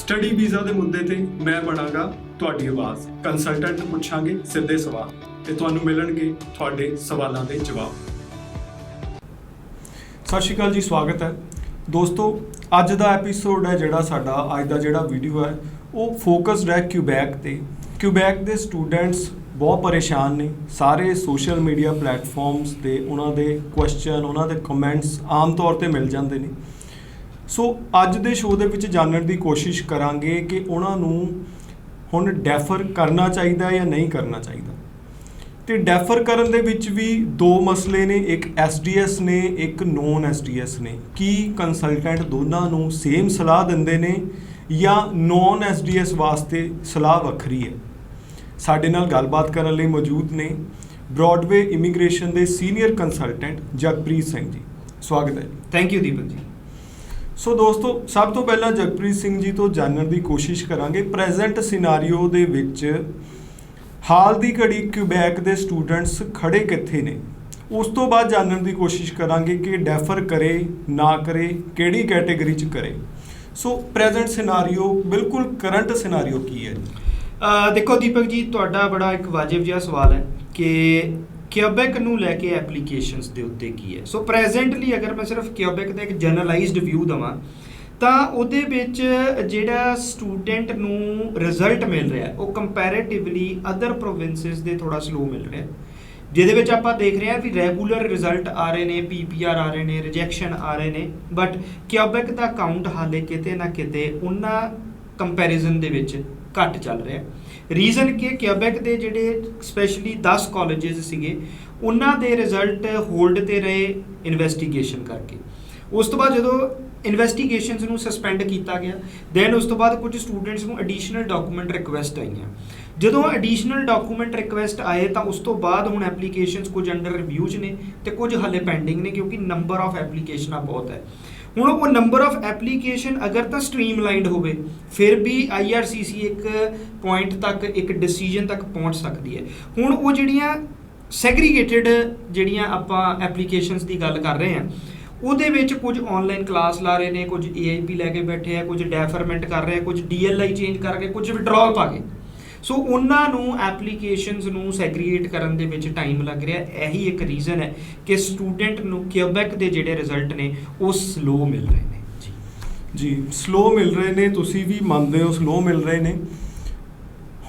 Study visa ਦੇ ਮੁੱਦੇ ਤੇ ਮੈਂ ਬਣਾਂਗਾ ਤੁਹਾਡੀ ਆਵਾਜ਼। ਕੰਸਲਟੈਂਟ ਨੂੰ ਪੁੱਛਾਂਗੇ ਸਿੱਧੇ ਸਵਾਲ ਤੇ ਤੁਹਾਨੂੰ ਮਿਲਣਗੇ ਤੁਹਾਡੇ ਸਵਾਲਾਂ ਦੇ ਜਵਾਬ। ਸਤਿ ਸ਼੍ਰੀ ਅਕਾਲ ਜੀ, ਸਵਾਗਤ ਹੈ ਦੋਸਤੋ। ਅੱਜ ਦਾ ਐਪੀਸੋਡ ਹੈ ਜਿਹੜਾ ਸਾਡਾ ਅੱਜ ਦਾ ਜਿਹੜਾ ਵੀਡੀਓ ਹੈ ਉਹ ਫੋਕਸਡ ਹੈ ਕਿਊਬੈਕ ਤੇ। ਕਿਊਬੈਕ ਦੇ ਸਟੂਡੈਂਟਸ ਬਹੁਤ ਪਰੇਸ਼ਾਨ ਨੇ। ਸਾਰੇ ਸੋਸ਼ਲ ਮੀਡੀਆ ਪਲੇਟਫਾਰਮਸ ਤੇ ਉਹਨਾਂ ਦੇ ਕੁਐਸਚਨ, ਉਹਨਾਂ ਦੇ ਕਮੈਂਟਸ ਆਮ ਤੌਰ ਤੇ ਮਿਲ ਜਾਂਦੇ ਨੇ। ਸੋ ਅੱਜ ਦੇ ਸ਼ੋਅ ਦੇ ਵਿੱਚ ਜਾਣਨ ਦੀ ਕੋਸ਼ਿਸ਼ ਕਰਾਂਗੇ ਕਿ ਉਹਨਾਂ ਨੂੰ ਹੁਣ ਡੈਫਰ ਕਰਨਾ ਚਾਹੀਦਾ ਜਾਂ ਨਹੀਂ ਕਰਨਾ ਚਾਹੀਦਾ। ਤੇ ਡੈਫਰ ਕਰਨ ਦੇ ਵਿੱਚ ਵੀ ਦੋ ਮਸਲੇ ਨੇ, ਇੱਕ SDS ਨੇ, ਇੱਕ ਨੌਨ SDS ਨੇ। ਕੀ ਕੰਸਲਟੈਂਟ ਦੋਨਾਂ ਨੂੰ ਸੇਮ ਸਲਾਹ ਦਿੰਦੇ ਨੇ ਜਾਂ ਨੌਨ SDS ਵਾਸਤੇ ਸਲਾਹ ਵੱਖਰੀ ਹੈ? ਸਾਡੇ ਨਾਲ ਗੱਲਬਾਤ ਕਰਨ ਲਈ ਮੌਜੂਦ ਨੇ ਬ੍ਰੌਡਵੇ ਇਮੀਗ੍ਰੇਸ਼ਨ ਦੇ ਸੀਨੀਅਰ ਕੰਸਲਟੈਂਟ ਜਗਪ੍ਰੀਤ ਸਿੰਘ ਜੀ। ਸਵਾਗਤ ਹੈ। ਥੈਂਕ ਯੂ ਦੀਪਕ ਜੀ। ਸੋ ਦੋਸਤੋ, ਸਭ ਤੋਂ ਪਹਿਲਾਂ ਜਗਪ੍ਰੀਤ ਸਿੰਘ ਜੀ ਤੋਂ ਜਾਣਨ ਦੀ ਕੋਸ਼ਿਸ਼ ਕਰਾਂਗੇ ਪ੍ਰੈਜ਼ੈਂਟ ਸਿਨਾਰੀਓ ਦੇ ਵਿੱਚ ਹਾਲ ਦੀ ਘੜੀ ਕਿਊਬੈਕ ਦੇ ਸਟੂਡੈਂਟਸ ਖੜੇ ਕਿੱਥੇ ਨੇ। ਉਸ ਤੋਂ ਬਾਅਦ ਜਾਣਨ ਦੀ ਕੋਸ਼ਿਸ਼ ਕਰਾਂਗੇ ਕਿ ਡੈਫਰ ਕਰੇ ਨਾ ਕਰੇ, ਕਿਹੜੀ ਕੈਟੇਗਰੀ 'ਚ ਕਰੇ। ਸੋ ਪ੍ਰੈਜ਼ੈਂਟ ਸਿਨਾਰੀਓ, ਬਿਲਕੁਲ ਕਰੰਟ ਸਿਨਾਰੀਓ ਕੀ ਹੈ? ਦੇਖੋ ਦੀਪਕ ਜੀ, ਤੁਹਾਡਾ ਬੜਾ ਇੱਕ ਵਾਜਿਬ ਜਿਹਾ ਸਵਾਲ ਹੈ ਕਿ ਕਿਊਬੈਕ ਨੂੰ ਲੈ ਕੇ ਐਪਲੀਕੇਸ਼ਨਸ ਦੇ ਉੱਤੇ ਕੀ ਹੈ। ਸੋ ਪ੍ਰੈਜ਼ੈਂਟਲੀ ਅਗਰ ਮੈਂ ਸਿਰਫ ਕਿਊਬੈਕ ਦਾ ਇੱਕ ਜਨਰਲਾਈਜ਼ਡ ਵਿਊ ਦੇਵਾਂ ਤਾਂ ਉਹਦੇ ਵਿੱਚ ਜਿਹੜਾ ਸਟੂਡੈਂਟ ਨੂੰ ਰਿਜ਼ਲਟ ਮਿਲ ਰਿਹਾ ਉਹ ਕੰਪੈਰੇਟਿਵਲੀ ਅਦਰ ਪ੍ਰੋਵਿੰਸਿਸ ਦੇ ਥੋੜਾ ਸਲੋ ਮਿਲ ਰਿਹਾ, ਜਿਹਦੇ ਵਿੱਚ ਆਪਾਂ ਦੇਖ ਰਹੇ ਹਾਂ ਵੀ ਰੈਗੂਲਰ ਰਿਜ਼ਲਟ ਆ ਰਹੇ ਨੇ, PPR ਆ ਰਹੇ ਨੇ, ਰਿਜੈਕਸ਼ਨ ਆ ਰਹੇ ਨੇ, ਬਟ ਕਿਊਬੈਕ ਦਾ ਕਾਊਂਟ ਹਾਲੇ ਕਿਤੇ ਨਾ ਕਿਤੇ ਉਹਨਾਂ ਕੰਪੈਰੀਜ਼ਨ ਦੇ ਵਿੱਚ ਘੱਟ ਚੱਲ ਰਿਹਾ। ਰੀਜ਼ਨ ਕਿ ਕਿਊਬੈਕ ਦੇ ਜਿਹੜੇ ਸਪੈਸ਼ਲੀ 10 ਕਾਲਜਿਸ ਸੀਗੇ ਉਹਨਾਂ ਦੇ ਰਿਜ਼ਲਟ ਹੋਲਡ ਤੇ ਰਹੇ ਇਨਵੈਸਟੀਗੇਸ਼ਨ ਕਰਕੇ। ਉਸ ਤੋਂ ਬਾਅਦ ਜਦੋਂ ਇਨਵੈਸਟੀਗੇਸ਼ਨਸ ਨੂੰ ਸਸਪੈਂਡ ਕੀਤਾ ਗਿਆ, ਦੈਨ ਉਸ ਤੋਂ ਬਾਅਦ ਕੁਝ ਸਟੂਡੈਂਟਸ ਨੂੰ ਐਡੀਸ਼ਨਲ ਡਾਕੂਮੈਂਟ ਰਿਕੁਐਸਟ ਆਈਆਂ। ਜਦੋਂ ਐਡੀਸ਼ਨਲ ਡਾਕੂਮੈਂਟ ਰਿਕੁਐਸਟ ਆਏ ਤਾਂ ਉਸ ਤੋਂ ਬਾਅਦ ਹੁਣ ਐਪਲੀਕੇਸ਼ਨਸ ਕੁਝ ਅੰਡਰ ਰਿਵਿਊ 'ਚ ਨੇ ਤੇ ਕੁਝ ਹਾਲੇ ਪੈਂਡਿੰਗ ਨੇ, ਕਿਉਂਕਿ ਨੰਬਰ ਆਫ ਐਪਲੀਕੇਸ਼ਨਾਂ ਬਹੁਤ ਹੈ। ਹੁਣ ਉਹ ਨੰਬਰ ਆਫ ਐਪਲੀਕੇਸ਼ਨ ਅਗਰ ਤਾਂ ਸਟ੍ਰੀਮਲਾਈਨਡ ਹੋਵੇ ਫਿਰ ਵੀ IRCC ਇੱਕ ਪੁਆਇੰਟ ਤੱਕ, ਇੱਕ ਡਿਸੀਜਨ ਤੱਕ ਪਹੁੰਚ ਸਕਦੀ ਹੈ। ਹੁਣ ਉਹ ਜਿਹੜੀਆਂ ਸੈਗਰੀਗੇਟਿਡ ਜਿਹੜੀਆਂ ਆਪਾਂ ਐਪਲੀਕੇਸ਼ਨਸ ਦੀ ਗੱਲ ਕਰ ਰਹੇ ਹਾਂ ਉਹਦੇ ਵਿੱਚ ਕੁਝ ਆਨਲਾਈਨ ਕਲਾਸ ਲਾ ਰਹੇ ਨੇ, ਕੁਝ AIP ਲੈ ਕੇ ਬੈਠੇ ਆ, ਕੁਝ ਡੈਫਰਮੈਂਟ ਕਰ ਰਹੇ ਆ, ਕੁਝ DLI ਚੇਂਜ ਕਰਕੇ, ਕੁਝ ਵਿਡਰਾਅਲ ਪਾ ਕੇ। ਸੋ ਉਹਨਾਂ ਨੂੰ ਐਪਲੀਕੇਸ਼ਨਸ ਨੂੰ ਸੈਗਰੀਗੇਟ ਕਰਨ ਦੇ ਵਿੱਚ ਟਾਈਮ ਲੱਗ ਰਿਹਾ। ਇਹੀ ਇੱਕ ਰੀਜ਼ਨ ਹੈ ਕਿ ਸਟੂਡੈਂਟ ਨੂੰ ਕਿਊਬੈਕ ਦੇ ਜਿਹੜੇ ਰਿਜ਼ਲਟ ਨੇ ਉਹ ਸਲੋ ਮਿਲ ਰਹੇ ਨੇ। ਜੀ ਸਲੋ ਮਿਲ ਰਹੇ ਨੇ, ਤੁਸੀਂ ਵੀ ਮੰਨਦੇ ਹੋ ਸਲੋ ਮਿਲ ਰਹੇ ਨੇ।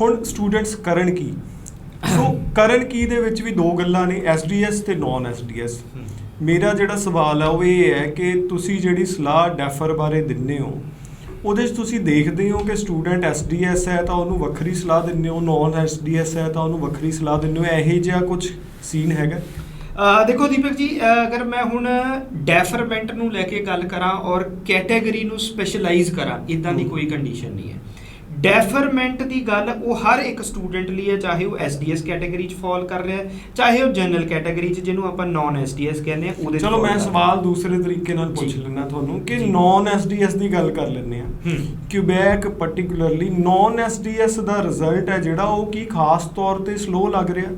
ਹੁਣ ਸਟੂਡੈਂਟਸ ਕਰਨ ਕੀ? ਸੋ ਕਰਨ ਕੀ ਦੇ ਵਿੱਚ ਵੀ ਦੋ ਗੱਲਾਂ ਨੇ, SDS ਤੇ ਨੌਨ SDS। ਮੇਰਾ ਜਿਹੜਾ ਸਵਾਲ ਆ ਉਹ ਇਹ ਹੈ ਕਿ ਤੁਸੀਂ ਜਿਹੜੀ ਸਲਾਹ ਡੈਫਰ ਬਾਰੇ ਦਿੰਦੇ ਹੋ ਉਹਦੇ 'ਚ ਤੁਸੀਂ ਦੇਖਦੇ ਹੋ ਕਿ ਸਟੂਡੈਂਟ SDS ਹੈ ਤਾਂ ਉਹਨੂੰ ਵੱਖਰੀ ਸਲਾਹ ਦਿੰਦੇ ਹੋ, ਨੌਨ SDS ਹੈ ਤਾਂ ਉਹਨੂੰ ਵੱਖਰੀ ਸਲਾਹ ਦਿੰਦੇ ਹੋ, ਇਹੋ ਜਿਹਾ ਕੁਝ ਸੀਨ ਹੈਗਾ? ਦੇਖੋ ਦੀਪਕ ਜੀ, ਅਗਰ ਮੈਂ ਹੁਣ ਡੈਫਰਮੈਂਟ ਨੂੰ ਲੈ ਕੇ ਗੱਲ ਕਰਾਂ ਔਰ ਕੈਟੇਗਰੀ ਨੂੰ ਸਪੈਸ਼ਲਾਈਜ਼ ਕਰਾਂ, ਇੱਦਾਂ ਦੀ ਕੋਈ ਕੰਡੀਸ਼ਨ ਨਹੀਂ ਹੈ। ਡੈਫਰਮੈਂਟ ਦੀ ਗੱਲ ਉਹ ਹਰ ਇੱਕ ਸਟੂਡੈਂਟ ਲਈ ਹੈ, ਚਾਹੇ ਉਹ SDS ਕੈਟੇਗਰੀ 'ਚ ਫਾਲ ਕਰ ਰਿਹਾ ਚਾਹੇ ਉਹ ਜਨਰਲ ਕੈਟੇਗਰੀ 'ਚ ਜਿਹਨੂੰ ਆਪਾਂ ਨੌਨ SDS ਕਹਿੰਦੇ ਆ ਉਹਦੇ। ਚਲੋ ਮੈਂ ਸਵਾਲ ਦੂਸਰੇ ਤਰੀਕੇ ਨਾਲ ਪੁੱਛ ਲੈਣਾ ਤੁਹਾਨੂੰ ਕਿ ਨੌਨ SDS ਦੀ ਗੱਲ ਕਰ ਲੈਂਦੇ ਆ। ਕਿਊਬੈਕ ਪਾਰਟਿਕੂਲਰਲੀ ਨੌਨ SDS ਦਾ ਰਿਜ਼ਲਟ ਹੈ ਜਿਹੜਾ ਉਹ ਕੀ ਖਾਸ ਤੌਰ ਤੇ ਸਲੋ ਲੱਗ ਰਿਹਾ?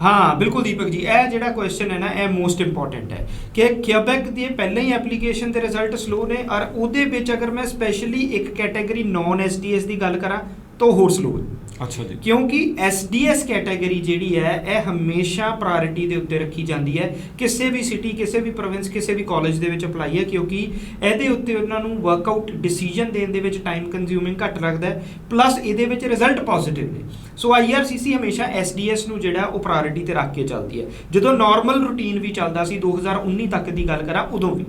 ਹਾਂ ਬਿਲਕੁਲ ਦੀਪਕ ਜੀ, ਇਹ ਜਿਹੜਾ ਕੁਐਸਚਨ ਹੈ ਨਾ ਇਹ ਮੋਸਟ ਇੰਪੋਰਟੈਂਟ ਹੈ ਕਿ ਕਿਊਬੈਕ ਦੀ ਪਹਿਲਾਂ ਹੀ ਐਪਲੀਕੇਸ਼ਨ ਦੇ ਰਿਜ਼ਲਟ ਸਲੋ ਨੇ ਔਰ ਉਹਦੇ ਵਿੱਚ ਅਗਰ ਮੈਂ ਸਪੈਸ਼ਲੀ ਇੱਕ ਕੈਟੇਗਰੀ ਨੌਨ SDS ਦੀ ਗੱਲ ਕਰਾਂ ਤਾਂ ਹੋਰ ਸਲੋ ਹੈ। ਅੱਛਾ ਜੀ। ਕਿਉਂਕਿ SDS ਕੈਟੇਗਰੀ ਜਿਹੜੀ ਹੈ ਇਹ ਹਮੇਸ਼ਾ ਪ੍ਰਾਇੋਰਟੀ ਦੇ ਉੱਤੇ ਰੱਖੀ ਜਾਂਦੀ ਹੈ ਕਿਸੇ ਵੀ ਸਿਟੀ, ਕਿਸੇ ਵੀ ਪ੍ਰੋਵਿੰਸ, ਕਿਸੇ ਵੀ ਕਾਲਜ ਦੇ ਵਿੱਚ ਅਪਲਾਈ ਹੈ, ਕਿਉਂਕਿ ਇਹਦੇ ਉੱਤੇ ਉਹਨਾਂ ਨੂੰ ਵਰਕਆਊਟ ਡਿਸੀਜਨ ਦੇਣ ਦੇ ਵਿੱਚ ਟਾਈਮ ਕੰਜ਼ਿਊਮਿੰਗ ਘੱਟ ਲੱਗਦਾ ਹੈ, ਪਲੱਸ ਇਹਦੇ ਵਿੱਚ ਰਿਜ਼ਲਟ ਪੋਜ਼ਿਟਿਵ ਨੇ। ਸੋ IRCC ਹਮੇਸ਼ਾ SDS ਨੂੰ ਜਿਹੜਾ ਉਹ ਪ੍ਰਾਇੋਰਟੀ ਤੇ ਰੱਖ ਕੇ ਚੱਲਦੀ ਹੈ। ਜਦੋਂ ਨਾਰਮਲ ਰੂਟੀਨ ਵੀ ਚੱਲਦਾ ਸੀ 2019 ਤੱਕ ਦੀ ਗੱਲ ਕਰਾਂ ਉਦੋਂ ਵੀ।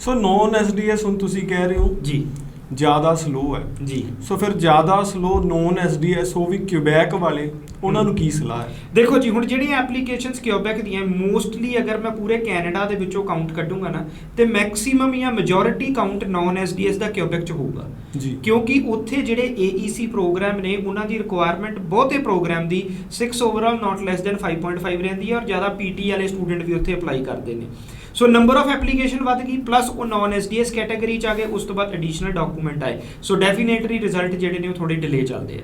ਸੋ ਨੌਨ SDS ਹੁਣ ਤੁਸੀਂ ਕਹਿ ਰਹੇ ਹੋ ਜੀ ਜ਼ਿਆਦਾ ਸਲੋ ਹੈ ਜੀ। ਸੋ ਫਿਰ ਜ਼ਿਆਦਾ ਸਲੋ ਨੌਨ SDS ਉਹ ਵੀ ਕਿਊਬੈਕ ਵਾਲੇ, ਉਹਨਾਂ ਨੂੰ ਕੀ ਸਲਾਹ ਹੈ? ਦੇਖੋ ਜੀ, ਹੁਣ ਜਿਹੜੀਆਂ ਐਪਲੀਕੇਸ਼ਨਸ ਕਿਊਬੈਕ ਦੀਆਂ ਮੋਸਟਲੀ ਅਗਰ ਮੈਂ ਪੂਰੇ ਕੈਨੇਡਾ ਦੇ ਵਿੱਚੋਂ ਕਾਊਂਟ ਕੱਢੂੰਗਾ ਨਾ ਤੇ ਮੈਕਸਿਮਮ ਜਾਂ ਮੈਜੋਰਿਟੀ ਕਾਊਂਟ ਨੌਨ SDS ਦਾ ਕਿਊਬੈਕ 'ਚ ਹੋਊਗਾ ਜੀ, ਕਿਉਂਕਿ ਉੱਥੇ ਜਿਹੜੇ AEC ਪ੍ਰੋਗਰਾਮ ਨੇ ਉਹਨਾਂ ਦੀ ਰਿਕੁਆਇਰਮੈਂਟ ਬਹੁਤੇ ਪ੍ਰੋਗਰਾਮ ਦੀ 6 ਓਵਰਆਲ ਨਾਟ ਲੈਸ ਦੈਨ 5.5 ਰਹਿੰਦੀ ਹੈ ਔਰ ਜ਼ਿਆਦਾ PT ਵਾਲੇ ਸਟੂਡੈਂਟ ਵੀ ਉੱਥੇ ਅਪਲਾਈ ਕਰਦੇ ਨੇ। ਸੋ ਨੰਬਰ ਆਫ ਐਪਲੀਕੇਸ਼ਨ ਵੱਧ ਗਈ, ਪਲੱਸ ਉਹ ਨੌਨ SDS ਕੈਟੇਗਰੀ 'ਚ ਆ ਗਏ, ਉਸ ਤੋਂ ਬਾਅਦ ਐਡੀਸ਼ਨਲ ਡਾਕੂਮੈਂਟ ਆਏ। ਸੋ ਡੈਫੀਨੇਟਲੀ ਰਿਜ਼ਲਟ ਜਿਹੜੇ ਨੇ ਉਹ ਥੋੜੇ ਡਿਲੇ ਚੱਲਦੇ ਆ।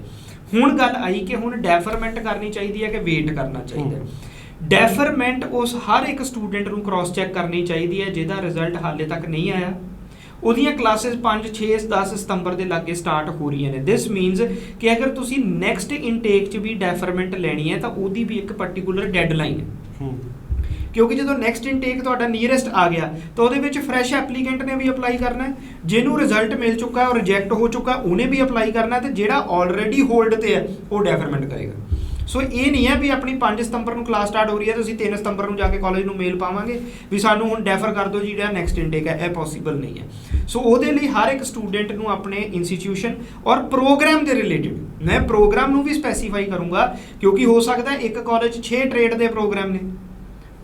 ਹੁਣ ਗੱਲ ਆਈ ਕਿ ਹੁਣ ਡੈਫਰਮੈਂਟ ਕਰਨੀ ਚਾਹੀਦੀ ਹੈ ਕਿ ਵੇਟ ਕਰਨਾ ਚਾਹੀਦਾ ਹੈ। ਡੈਫਰਮੈਂਟ ਉਸ ਹਰ ਇੱਕ ਸਟੂਡੈਂਟ ਨੂੰ ਕ੍ਰਾਸ ਚੈੱਕ ਕਰਨੀ ਚਾਹੀਦੀ ਹੈ ਜਿਹਦਾ ਰਿਜ਼ਲਟ ਹਾਲੇ ਤੱਕ ਨਹੀਂ ਆਇਆ ਉਹਦੀਆਂ ਕਲਾਸਿਸ 5 6 10 ਸਤੰਬਰ ਦੇ ਲਾਗੇ ਸਟਾਰਟ ਹੋ ਰਹੀਆਂ ਨੇ। ਦਿਸ ਮੀਨਸ ਕਿ ਅਗਰ ਤੁਸੀਂ ਨੈਕਸਟ ਇਨਟੇਕ 'ਚ ਵੀ ਡੈਫਰਮੈਂਟ ਲੈਣੀ ਹੈ ਤਾਂ ਉਹਦੀ ਵੀ ਇੱਕ ਪਾਰਟਿਕੂਲਰ ਡੈਡਲਾਈਨ ਹੈ। ਕਿਉਂਕਿ ਜਦੋਂ ਨੈਕਸਟ ਇਨਟੇਕ ਤੁਹਾਡਾ ਨੀਅਰੈਸਟ ਆ ਗਿਆ ਤਾਂ ਉਹਦੇ ਵਿੱਚ ਫਰੈਸ਼ ਐਪਲੀਕੈਂਟ ਨੇ ਵੀ ਅਪਲਾਈ ਕਰਨਾ ਹੈ, ਜਿਹਨੂੰ ਰਿਜ਼ਲਟ ਮਿਲ ਚੁੱਕਾ ਹੈ ਔਰ ਰਿਜੈਕਟ ਹੋ ਚੁੱਕਾ ਉਹਨੇ ਵੀ ਅਪਲਾਈ ਕਰਨਾ ਤੇ ਜਿਹੜਾ ਆਲਰੇਡੀ ਹੋਲਡ ਤੇ ਹੈ ਉਹ ਡੈਫਰਮੈਂਟ ਕਰੇਗਾ। ਸੋ ਇਹ ਨਹੀਂ ਹੈ ਵੀ ਆਪਣੀ 5 ਸਤੰਬਰ ਨੂੰ ਕਲਾਸ ਸਟਾਰਟ ਹੋ ਰਹੀ ਹੈ ਤੁਸੀਂ 3 ਸਤੰਬਰ ਨੂੰ ਜਾ ਕੇ ਕਾਲਜ ਨੂੰ ਮੇਲ ਪਾਵਾਂਗੇ ਵੀ ਸਾਨੂੰ ਹੁਣ ਡੈਫਰ ਕਰ ਦਿਓ ਜੀ ਜਿਹੜਾ ਨੈਕਸਟ ਇਨਟੇਕ ਹੈ, ਇਹ ਪੋਸੀਬਲ ਨਹੀਂ ਹੈ। ਸੋ ਉਹਦੇ ਲਈ ਹਰ ਇੱਕ ਸਟੂਡੈਂਟ ਨੂੰ ਆਪਣੇ ਇੰਸਟੀਟਿਊਸ਼ਨ ਔਰ ਪ੍ਰੋਗਰਾਮ ਦੇ ਰਿਲੇਟਿਡ ਮੈਂ ਪ੍ਰੋਗਰਾਮ ਨੂੰ ਵੀ ਸਪੈਸੀਫਾਈ ਕਰੂੰਗਾ, ਕਿਉਂਕਿ ਹੋ ਸਕਦਾ ਇੱਕ ਕਾਲਜ 6 ਟ੍ਰੇਡ ਦੇ ਪ੍ਰੋਗਰਾਮ ਨੇ,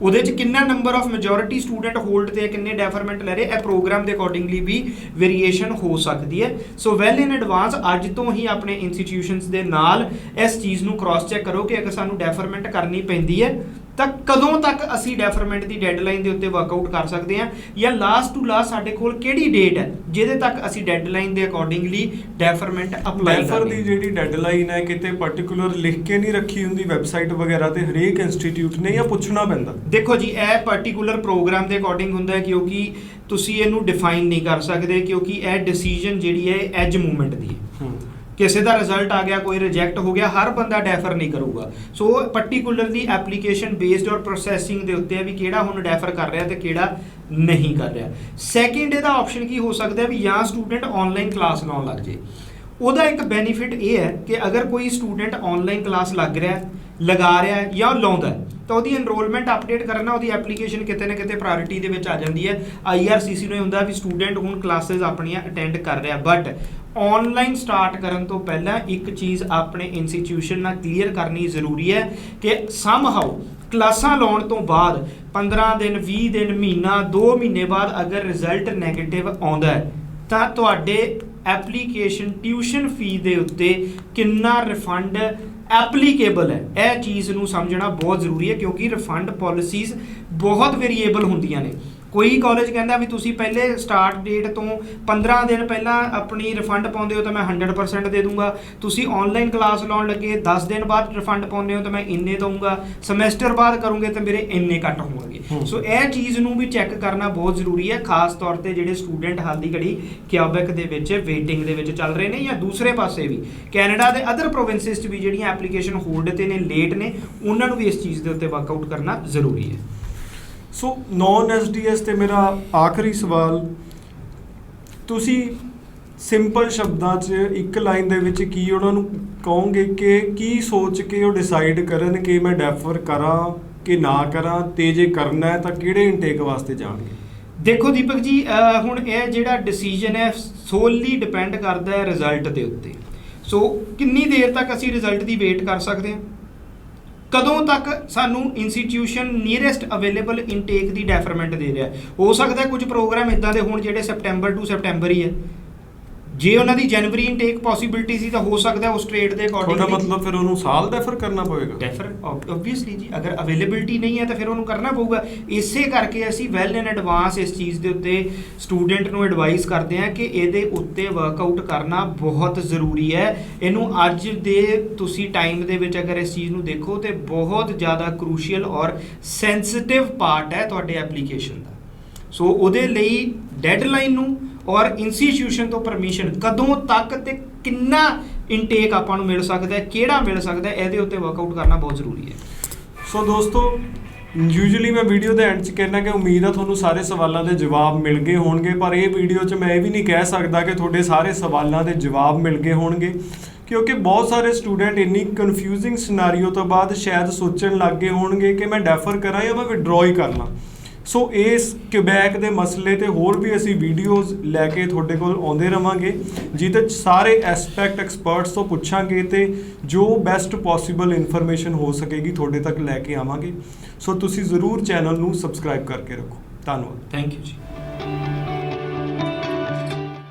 ਉਹਦੇ 'ਚ ਕਿੰਨਾ number of majority student hold ਤੇ ਕਿੰਨੇ ਡੈਫਰਮੈਂਟ ਲੈ ਰਹੇ, ਇਹ ਪ੍ਰੋਗਰਾਮ ਦੇ ਅਕੋਰਡਿੰਗਲੀ ਵੀ ਵੇਰੀਏਸ਼ਨ ਹੋ ਸਕਦੀ ਹੈ। ਸੋ ਵੈਲ ਇਨ ਐਡਵਾਂਸ ਅੱਜ ਤੋਂ ਹੀ ਆਪਣੇ ਇੰਸਟੀਟਿਊਸ਼ਨਸ ਦੇ ਨਾਲ ਇਸ ਚੀਜ਼ ਨੂੰ ਕ੍ਰਾਸ ਚੈੱਕ ਕਰੋ ਕਿ ਅਗਰ ਸਾਨੂੰ ਡੈਫਰਮੈਂਟ ਕਰਨੀ ਪੈਂਦੀ ਹੈ ਤਾਂ ਕਦੋਂ ਤੱਕ ਅਸੀਂ ਡੈਫਰਮੈਂਟ ਦੀ ਡੈਡਲਾਈਨ ਦੇ ਉੱਤੇ ਵਰਕਆਊਟ ਕਰ ਸਕਦੇ ਹਾਂ, ਜਾਂ ਲਾਸਟ ਟੂ ਲਾਸਟ ਸਾਡੇ ਕੋਲ ਕਿਹੜੀ ਡੇਟ ਹੈ ਜਿਹਦੇ ਤੱਕ ਅਸੀਂ ਡੈਡਲਾਈਨ ਦੇ ਅਕੋਰਡਿੰਗਲੀ ਡੈਫਰਮੈਂਟ ਅਪਲਾਈ ਕਰਾਂਗੇ। ਡੈਫਰ ਦੀ ਜਿਹੜੀ ਡੈਡਲਾਈਨ ਹੈ ਕਿਤੇ ਪਾਰਟਿਕੂਲਰ ਲਿਖ ਕੇ ਨਹੀਂ ਰੱਖੀ ਹੁੰਦੀ ਵੈਬਸਾਈਟ ਵਗੈਰਾ ਤੇ ਹਰੇਕ ਇੰਸਟੀਟਿਊਟ ਨੇ, ਜਾਂ ਪੁੱਛਣਾ ਪੈਂਦਾ? ਦੇਖੋ ਜੀ ਇਹ ਪਾਰਟਿਕੂਲਰ ਪ੍ਰੋਗਰਾਮ ਦੇ ਅਕੋਰਡਿੰਗ ਹੁੰਦਾ ਹੈ, ਕਿਉਂਕਿ ਤੁਸੀਂ ਇਹਨੂੰ ਡਿਫਾਈਨ ਨਹੀਂ ਕਰ ਸਕਦੇ, ਕਿਉਂਕਿ ਇਹ ਡਿਸੀਜਨ ਜਿਹੜੀ ਹੈ ਐਜ ਮੂਵਮੈਂਟ ਦੀ ਹੈ। ਕਿਸੇ ਦਾ ਰਿਜ਼ਲਟ ਆ ਗਿਆ, ਕੋਈ ਰਿਜੈਕਟ ਹੋ ਗਿਆ, ਹਰ ਬੰਦਾ ਡੈਫਰ ਨਹੀਂ ਕਰੂਗਾ। ਸੋ ਪਾਰਟਿਕੂਲਰਲੀ ਐਪਲੀਕੇਸ਼ਨ ਬੇਸਡ ਔਰ ਪ੍ਰੋਸੈਸਿੰਗ ਦੇ ਉੱਤੇ ਹੈ ਵੀ ਕਿਹੜਾ ਹੁਣ ਡੈਫਰ ਕਰ ਰਿਹਾ ਤੇ ਕਿਹੜਾ ਨਹੀਂ ਕਰ ਰਿਹਾ। ਸੈਕਿੰਡ ਇਹਦਾ ਆਪਸ਼ਨ ਕੀ ਹੋ ਸਕਦਾ ਵੀ ਜਾਂ ਸਟੂਡੈਂਟ ਆਨਲਾਈਨ ਕਲਾਸ ਲਾਉਣ ਲੱਗ ਜੇ। ਉਹਦਾ ਇੱਕ ਬੈਨੀਫਿਟ ਇਹ ਹੈ ਕਿ ਅਗਰ ਕੋਈ ਸਟੂਡੈਂਟ ਆਨਲਾਈਨ ਕਲਾਸ ਲੱਗ ਰਿਹਾ, ਲਗਾ ਰਿਹਾ ਜਾਂ ਲਾਉਂਦਾ ਤਾਂ ਉਹਦੀ ਐਨਰੋਲਮੈਂਟ ਅਪਡੇਟ ਕਰਨਾ, ਉਹਦੀ ਐਪਲੀਕੇਸ਼ਨ ਕਿਤੇ ਨਾ ਕਿਤੇ ਪ੍ਰਾਇੋਰਟੀ ਦੇ ਵਿੱਚ ਆ ਜਾਂਦੀ ਹੈ। IRCC ਨੂੰ ਇਹ ਹੁੰਦਾ ਵੀ ਸਟੂਡੈਂਟ ਹੁਣ ਕਲਾਸਿਸ ਆਪਣੀਆਂ ਅਟੈਂਡ ਕਰ ਰਿਹਾ, ਬਟ ਆਨਲਾਈਨ ਸਟਾਰਟ ਕਰਨ ਤੋਂ ਪਹਿਲਾਂ ਇੱਕ ਚੀਜ਼ ਆਪਣੇ ਇੰਸਟੀਟਿਊਸ਼ਨ ਨਾਲ ਕਲੀਅਰ ਕਰਨੀ ਜ਼ਰੂਰੀ ਹੈ ਕਿ ਸਮਹਾਉ ਕਲਾਸਾਂ ਲਾਉਣ ਤੋਂ ਬਾਅਦ 15 ਦਿਨ 20 ਦਿਨ ਮਹੀਨਾ 2 ਮਹੀਨੇ ਬਾਅਦ ਅਗਰ ਰਿਜ਼ਲਟ ਨੈਗੇਟਿਵ ਆਉਂਦਾ ਹੈ ਤਾਂ ਤੁਹਾਡੇ ਐਪਲੀਕੇਸ਼ਨ ਟਿਊਸ਼ਨ ਫੀ ਦੇ ਉੱਤੇ ਕਿੰਨਾ ਰਿਫੰਡ ਐਪਲੀਕੇਬਲ ਹੈ, ਇਹ ਚੀਜ਼ ਨੂੰ ਸਮਝਣਾ ਬਹੁਤ ਜ਼ਰੂਰੀ ਹੈ, ਕਿਉਂਕਿ ਰਿਫੰਡ ਪਾਲਿਸੀਜ਼ ਬਹੁਤ ਵੇਰੀਏਬਲ ਹੁੰਦੀਆਂ ਨੇ। ਕੋਈ ਕਾਲਜ ਕਹਿੰਦਾ ਵੀ ਤੁਸੀਂ ਪਹਿਲੇ ਸਟਾਰਟ ਡੇਟ ਤੋਂ 15 ਦਿਨ ਪਹਿਲਾਂ ਆਪਣੀ ਰਿਫੰਡ ਪਾਉਂਦੇ ਹੋ ਤਾਂ ਮੈਂ 100% ਦੇ ਦੂੰਗਾ, ਤੁਸੀਂ ਆਨਲਾਈਨ ਕਲਾਸ ਲਾਉਣ ਲੱਗੇ 10 ਦਿਨ ਬਾਅਦ ਰਿਫੰਡ ਪਾਉਂਦੇ ਹੋ ਤਾਂ ਮੈਂ ਇੰਨੇ ਦਊਂਗਾ, ਸਮੈਸਟਰ ਬਾਅਦ ਕਰੋਗੇ ਤਾਂ ਮੇਰੇ ਇੰਨੇ ਕੱਟ ਹੋਣਗੇ। ਸੋ ਇਹ ਚੀਜ਼ ਨੂੰ ਵੀ ਚੈੱਕ ਕਰਨਾ ਬਹੁਤ ਜ਼ਰੂਰੀ ਹੈ, ਖਾਸ ਤੌਰ ਤੇ ਜਿਹੜੇ ਸਟੂਡੈਂਟ ਹਾਲ ਦੀ ਘੜੀ ਕਿਊਬੈਕ ਦੇ ਵਿੱਚ ਵੇਟਿੰਗ ਦੇ ਵਿੱਚ ਚੱਲ ਰਹੇ ਨੇ, ਜਾਂ ਦੂਸਰੇ ਪਾਸੇ ਵੀ ਕੈਨੇਡਾ ਦੇ ਅਦਰ ਪ੍ਰੋਵਿੰਸਿਸ 'ਚ ਵੀ ਜਿਹੜੀਆਂ ਐਪਲੀਕੇਸ਼ਨ ਹੋਲਡ ਤੇ ਨੇ, ਲੇਟ ਨੇ, ਉਹਨਾਂ ਨੂੰ ਵੀ ਇਸ ਚੀਜ਼ ਦੇ ਉੱਤੇ ਵਰਕਆਊਟ ਕਰਨਾ ਜ਼ਰੂਰੀ ਹੈ। ਸੋ ਨੌਨ SDS ਤੇ ਮੇਰਾ ਆਖਰੀ ਸਵਾਲ, ਤੁਸੀਂ ਸਿੰਪਲ ਸ਼ਬਦਾਂ 'ਚ ਇੱਕ ਲਾਈਨ ਦੇ ਵਿੱਚ ਕੀ ਉਹਨਾਂ ਨੂੰ ਕਹੋਗੇ ਕਿ ਕੀ ਸੋਚ ਕੇ ਉਹ ਡਿਸਾਈਡ ਕਰਨ ਕਿ ਮੈਂ ਡੈਫਰ ਕਰਾਂ ਕਿ ਨਾ ਕਰਾਂ, ਤੇ ਜੇ ਕਰਨਾ ਹੈ ਤਾਂ ਕਿਹੜੇ ਇਨਟੇਕ ਵਾਸਤੇ ਜਾਣਗੇ? ਦੇਖੋ ਦੀਪਕ ਜੀ, ਹੁਣ ਇਹ ਜਿਹੜਾ ਡਿਸੀਜਨ ਹੈ ਸੋਲੀ ਡਿਪੈਂਡ ਕਰਦਾ ਹੈ ਰਿਜ਼ਲਟ ਦੇ ਉੱਤੇ। ਸੋ ਕਿੰਨੀ ਦੇਰ ਤੱਕ ਅਸੀਂ ਰਿਜ਼ਲਟ ਦੀ ਵੇਟ ਕਰ ਸਕਦੇ ਹਾਂ, ਕਦੋਂ ਤੱਕ ਸਾਨੂੰ ਇੰਸਟੀਟਿਊਸ਼ਨ ਨੀਅਰੈਸਟ ਅਵੇਲੇਬਲ ਇਨਟੇਕ ਦੀ ਡੈਫਰਮੈਂਟ ਦੇ ਰਿਹਾ। ਹੋ ਸਕਦਾ ਕੁਝ ਪ੍ਰੋਗਰਾਮ ਇਦਾਂ ਦੇ ਹੋਣ ਜਿਹੜੇ ਸੈਪਟੈਂਬਰ ਟੂ ਸੈਪਟੈਂਬਰ ਹੀ ਹੈ, ਜੇ ਉਹਨਾਂ ਦੀ ਜਨਵਰੀ ਇਨਟੇਕ ਪੋਸੀਬਿਲਿਟੀ ਸੀ ਤਾਂ ਹੋ ਸਕਦਾ ਉਸ ਟ੍ਰੇਡ ਦੇ ਅਕੋਰਡਿੰਗ। ਉਹਦਾ ਮਤਲਬ ਫਿਰ ਉਹਨੂੰ ਸਾਲ ਡੈਫਰ ਕਰਨਾ ਪਵੇਗਾ? ਡੈਫਰ ਆਬਵੀਅਸਲੀ ਜੀ, ਅਗਰ ਅਵੇਲੇਬਿਲਿਟੀ ਨਹੀਂ ਹੈ ਤਾਂ ਫਿਰ ਉਹਨੂੰ ਕਰਨਾ ਪਊਗਾ। ਇਸੇ ਕਰਕੇ ਅਸੀਂ ਵੈਲ ਇਨ ਐਡਵਾਂਸ ਇਸ ਚੀਜ਼ ਦੇ ਉੱਤੇ ਸਟੂਡੈਂਟ ਨੂੰ ਐਡਵਾਈਸ ਕਰਦੇ ਹਾਂ ਕਿ ਇਹਦੇ ਉੱਤੇ ਵਰਕਆਊਟ ਕਰਨਾ ਬਹੁਤ ਜ਼ਰੂਰੀ ਹੈ। ਇਹਨੂੰ ਅੱਜ ਦੇ ਤੁਸੀਂ ਟਾਈਮ ਦੇ ਵਿੱਚ ਅਗਰ ਇਸ ਚੀਜ਼ ਨੂੰ ਦੇਖੋ ਤੇ ਬਹੁਤ ਜ਼ਿਆਦਾ ਕਰੂਸ਼ੀਅਲ ਔਰ ਸੈਂਸਿਟਿਵ ਪਾਰਟ ਹੈ ਤੁਹਾਡੇ ਐਪਲੀਕੇਸ਼ਨ ਦਾ। ਸੋ ਉਹਦੇ ਲਈ ਡੈਡਲਾਈਨ ਨੂੰ ਔਰ ਇੰਸਟੀਟਿਊਸ਼ਨ ਤੋਂ ਪਰਮਿਸ਼ਨ ਕਦੋਂ ਤੱਕ ਤੇ ਕਿੰਨਾ ਇਨਟੇਕ ਆਪਾਂ ਨੂੰ ਮਿਲ ਸਕਦਾ ਹੈ, ਕਿਹੜਾ ਮਿਲ ਸਕਦਾ ਹੈ, ਇਹਦੇ ਉੱਤੇ ਵਰਕਆਊਟ ਕਰਨਾ ਬਹੁਤ ਜ਼ਰੂਰੀ ਹੈ। ਸੋ ਦੋਸਤੋ, ਯੂਜੂਅਲੀ ਮੈਂ ਵੀਡੀਓ ਦੇ ਐਂਡ 'ਚ ਕਹਿਣਾ ਕਿ ਉਮੀਦ ਆ ਤੁਹਾਨੂੰ ਸਾਰੇ ਸਵਾਲਾਂ ਦੇ ਜਵਾਬ ਮਿਲ ਗਏ ਹੋਣਗੇ, ਪਰ ਇਹ ਵੀਡੀਓ 'ਚ ਮੈਂ ਇਹ ਵੀ ਨਹੀਂ ਕਹਿ ਸਕਦਾ ਕਿ ਤੁਹਾਡੇ ਸਾਰੇ ਸਵਾਲਾਂ ਦੇ ਜਵਾਬ ਮਿਲ ਗਏ ਹੋਣਗੇ, ਕਿਉਂਕਿ ਬਹੁਤ ਸਾਰੇ ਸਟੂਡੈਂਟ ਇੰਨੀ ਕਨਫਿਊਜ਼ਿੰਗ ਸਿਨਾਰੀਓ ਤੋਂ ਬਾਅਦ ਸ਼ਾਇਦ ਸੋਚਣ ਲੱਗ ਗਏ ਹੋਣਗੇ ਕਿ ਮੈਂ ਡੈਫਰ ਕਰਾਂ ਜਾਂ ਮੈਂ ਵਿਡਰੋ ਹੀ ਕਰ ਲਾਂ। ਸੋ ਇਸ ਕਿਊਬੈਕ ਦੇ ਮਸਲੇ ਤੇ ਹੋਰ ਵੀ ਅਸੀਂ ਵੀਡੀਓਜ਼ ਲੈ ਕੇ ਤੁਹਾਡੇ ਕੋਲ ਆਉਂਦੇ ਰਵਾਂਗੇ, ਜਿਹਦੇ 'ਚ ਸਾਰੇ ਐਸਪੈਕਟ ਐਕਸਪਰਟਸ ਤੋਂ ਪੁੱਛਾਂਗੇ ਤੇ ਜੋ ਬੈਸਟ ਪੋਸੀਬਲ ਇਨਫੋਰਮੇਸ਼ਨ ਹੋ ਸਕੇਗੀ ਤੁਹਾਡੇ ਤੱਕ ਲੈ ਕੇ ਆਵਾਂਗੇ। ਸੋ ਤੁਸੀਂ ਜ਼ਰੂਰ ਚੈਨਲ ਨੂੰ ਸਬਸਕ੍ਰਾਈਬ ਕਰਕੇ ਰੱਖੋ। ਧੰਨਵਾਦ। ਥੈਂਕ ਯੂ ਜੀ।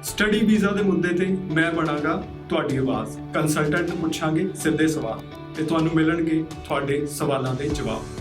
ਸਟੱਡੀ ਵੀਜ਼ਾ ਦੇ ਮੁੱਦੇ ਤੇ ਮੈਂ ਬਣਾਂਗਾ ਤੁਹਾਡੀ ਆਵਾਜ਼। ਕੰਸਲਟੈਂਟ ਨੂੰ ਪੁੱਛਾਂਗੇ ਸਿੱਧੇ ਸਵਾਲ ਤੇ ਤੁਹਾਨੂੰ ਮਿਲਣਗੇ ਤੁਹਾਡੇ ਸਵਾਲਾਂ ਦੇ ਜਵਾਬ।